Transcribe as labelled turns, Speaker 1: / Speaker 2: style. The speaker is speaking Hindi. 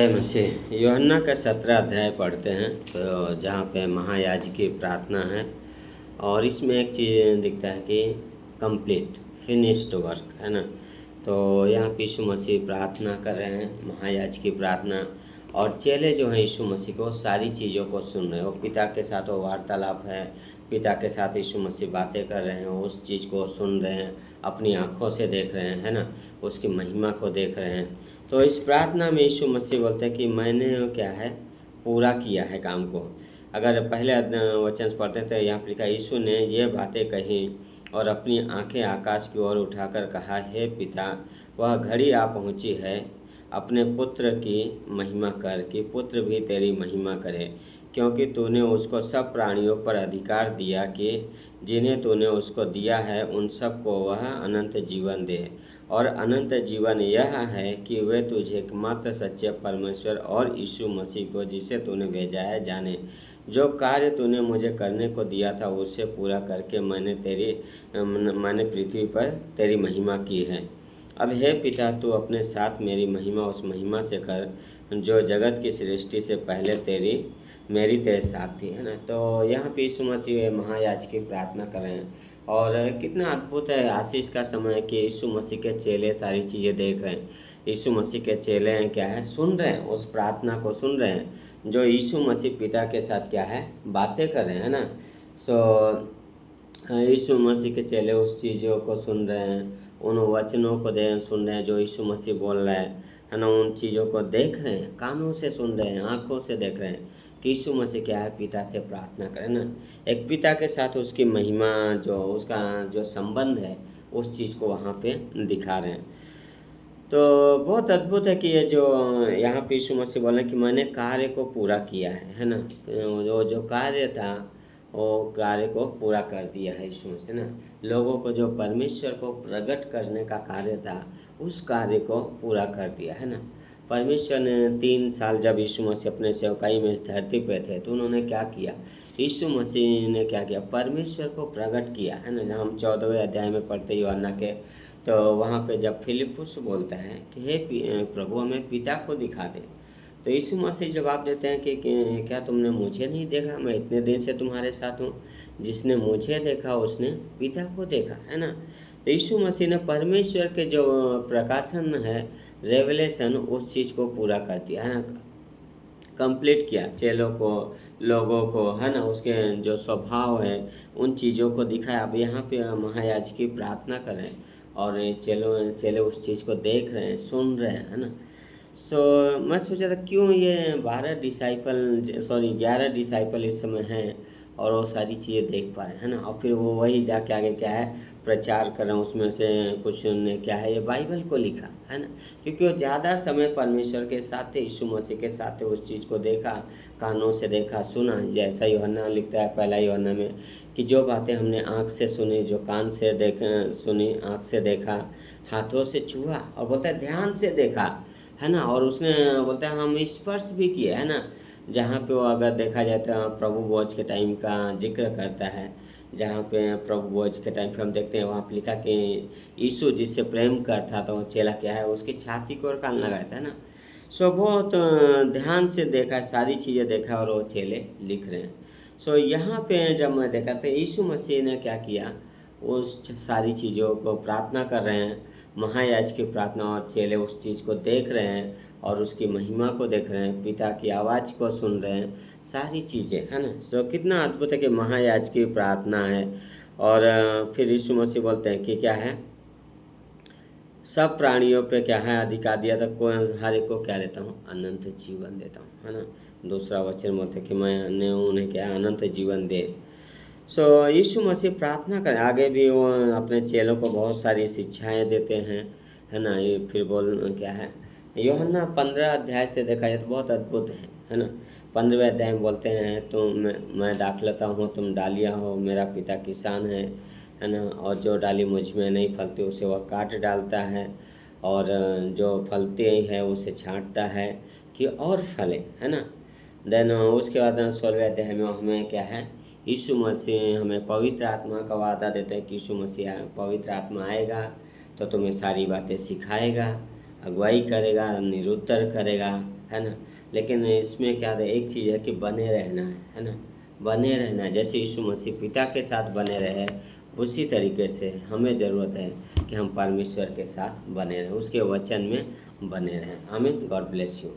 Speaker 1: जय मसीह। यूहन्ना का 17 अध्याय पढ़ते हैं तो जहाँ पे महायाजक की प्रार्थना है और इसमें एक चीज़ दिखता है कि कंप्लीट फिनिश्ड वर्क है ना। तो यहाँ पे यीशु मसीह प्रार्थना कर रहे हैं, महायाजक की प्रार्थना, और चेले जो हैं यीशु मसीह को सारी चीज़ों को सुन रहे हैं। वो पिता के साथ वो वार्तालाप है, पिता के साथ यीशु मसीह बातें कर रहे हैं, उस चीज़ को सुन रहे हैं, अपनी आँखों से देख रहे हैं, है ना, उसकी महिमा को देख रहे हैं। तो इस प्रार्थना में यीशु मसीह बोलते हैं कि मैंने क्या है, पूरा किया है काम को। अगर पहले वचन से पढ़ते हैं तो यहाँ पर लिखा, यीशु ने ये बातें कही और अपनी आंखें आकाश की ओर उठाकर कहा, हे पिता, वह घड़ी आ पहुँची है, अपने पुत्र की महिमा कर कि पुत्र भी तेरी महिमा करे, क्योंकि तूने उसको सब प्राणियों पर अधिकार दिया कि जिन्हें तूने उसको दिया है उन सब को वह अनंत जीवन दे। और अनंत जीवन यह है कि वे तुझे एकमात्र सच्चे परमेश्वर और यीशु मसीह को जिसे तूने भेजा है जाने। जो कार्य तूने मुझे करने को दिया था उसे पूरा करके मैंने पृथ्वी पर तेरी महिमा की है। अब हे पिता, तू अपने साथ मेरी महिमा उस महिमा से कर जो जगत की सृष्टि से पहले मेरी तेरे साथ थी, है ना। तो यहाँ पे यीशु मसीह महायाजक की प्रार्थना कर रहे हैं और कितना अद्भुत है, आशीष का समय है कि यीशु मसीह के चेले सारी चीज़ें देख रहे हैं। यीशु मसीह के चेले हैं क्या है, सुन रहे हैं, उस प्रार्थना को सुन रहे हैं जो यीशु मसीह पिता के साथ क्या है, बातें कर रहे हैं ना। यीशु मसीह के चेले उस चीज़ों को सुन रहे हैं, उन वचनों को सुन रहे हैं जो यीशु मसीह बोल रहे हैं ना। उन चीज़ों को देख रहे हैं, कानों से सुन रहे हैं, आँखों से देख रहे हैं कि यीशु मसीह क्या है, पिता से प्रार्थना करें ना। एक पिता के साथ उसकी महिमा, जो उसका जो संबंध है, उस चीज़ को वहाँ पे दिखा रहे हैं। तो बहुत अद्भुत है कि ये जो यहाँ पे यीशु मसीह बोल रहे हैं कि मैंने कार्य को पूरा किया है ना। जो कार्य था वो कार्य को पूरा कर दिया है यीशु मसीह ना। लोगों को जो परमेश्वर को प्रकट करने का कार्य था उस कार्य को पूरा कर दिया है ना। परमेश्वर ने 3 साल जब यीशु मसीह अपने सेवकाई में इस धरती पे थे तो उन्होंने क्या किया, यीशु मसीह ने क्या किया, परमेश्वर को प्रकट किया है ना। जहाँ हम 14वें अध्याय में पढ़ते यूहन्ना के, तो वहाँ पे जब फिलिप्पुस बोलता है कि हे प्रभु, हमें पिता को दिखा दे, तो यीशु मसीह जवाब देते हैं कि क्या तुमने मुझे नहीं देखा, मैं इतने दिन से तुम्हारे साथ हूँ, जिसने मुझे देखा उसने पिता को देखा, है ना। तो यीशु मसीह ने परमेश्वर के जो प्रकाशन है, रेवलेशन, उस चीज़ को पूरा कर दिया है ना, कंप्लीट किया चेलों को, लोगों को, है ना, उसके जो स्वभाव है उन चीज़ों को दिखाया। अब यहाँ पे महायाजक की प्रार्थना करें और ये चेले उस चीज़ को देख रहे हैं, सुन रहे हैं, है ना। मैं सोचा था क्यों ये 11 डिसाइपल इस समय हैं और वो सारी चीज़ें देख पा रहे हैं ना। और फिर वो वही जाके आगे क्या है, प्रचार कर रहे हैं। उसमें से कुछ ने क्या है, ये बाइबल को लिखा है ना, क्योंकि वो ज़्यादा समय परमेश्वर के साथ थे, यीशु मसीह के साथ थे, उस चीज़ को देखा, कानों से देखा, सुना। जैसा यूहन्ना लिखता है पहला यूहन्ना में कि जो बातें हमने आँख से सुनी, जो कान से सुनी, आँख से देखा, हाथों से छुआ, और बोलता है ध्यान से देखा, है ना। और उसने बोलता है हम स्पर्श भी किए, है ना। जहाँ पे वो अगर देखा जाए तो प्रभु भोज के टाइम का जिक्र करता है, जहाँ पे प्रभु भोज के टाइम पे हम देखते हैं वहाँ पे लिखा कि यीशु जिससे प्रेम करता था वो चेला क्या है, उसकी छाती को कान लगाता है ना। बहुत ध्यान से देखा, सारी चीज़ें देखा और वो चेले लिख रहे हैं। यहाँ पे जब मैं देखा तो यीशु मसीह ने क्या किया, उस सारी चीज़ों को प्रार्थना कर रहे हैं, महायाजक की प्रार्थना, और चेले उस चीज़ को देख रहे हैं और उसकी महिमा को देख रहे हैं, पिता की आवाज़ को सुन रहे हैं, सारी चीज़ें, है ना। कितना अद्भुत है कि महायाजक की प्रार्थना है। और फिर यीशु मसीह बोलते हैं कि क्या है, सब प्राणियों पे क्या है, अधिकार दिया था, कोई हर एक को क्या देता हूँ, अनंत जीवन देता हूँ, है ना। दूसरा वचन बोलते कि मैंने उन्हें क्या अनंत जीवन दे। यीशु मसीह प्रार्थना करें, आगे भी वो अपने चेलों को बहुत सारी शिक्षाएं देते हैं, है ना। ये फिर बोल क्या है, यूहन्ना 15 अध्याय से देखा जाए तो बहुत अद्भुत है ना। 15वें अध्याय में बोलते हैं, मैं दाखलता हूँ, तुम डालियाँ हो, मेरा पिता किसान है ना। और जो डाली मुझ में नहीं फलती उसे वह काट डालता है, और जो फलती है उसे छांटता है कि और फले, है ना। देन उसके बाद 16वें अध्याय में हमें क्या है, यीशु मसीह हमें पवित्र आत्मा का वादा देते हैं कि यीशु मसीह पवित्र आत्मा आएगा तो तुम्हें सारी बातें सिखाएगा, अगुवाई करेगा, निरुत्तर करेगा, है ना। लेकिन इसमें क्या है, एक चीज़ है कि बने रहना है ना, बने रहना है। जैसे यीशु मसीह पिता के साथ बने रहे, उसी तरीके से हमें ज़रूरत है कि हम परमेश्वर के साथ बने रहें, उसके वचन में बने रहें। आमीन। God bless you.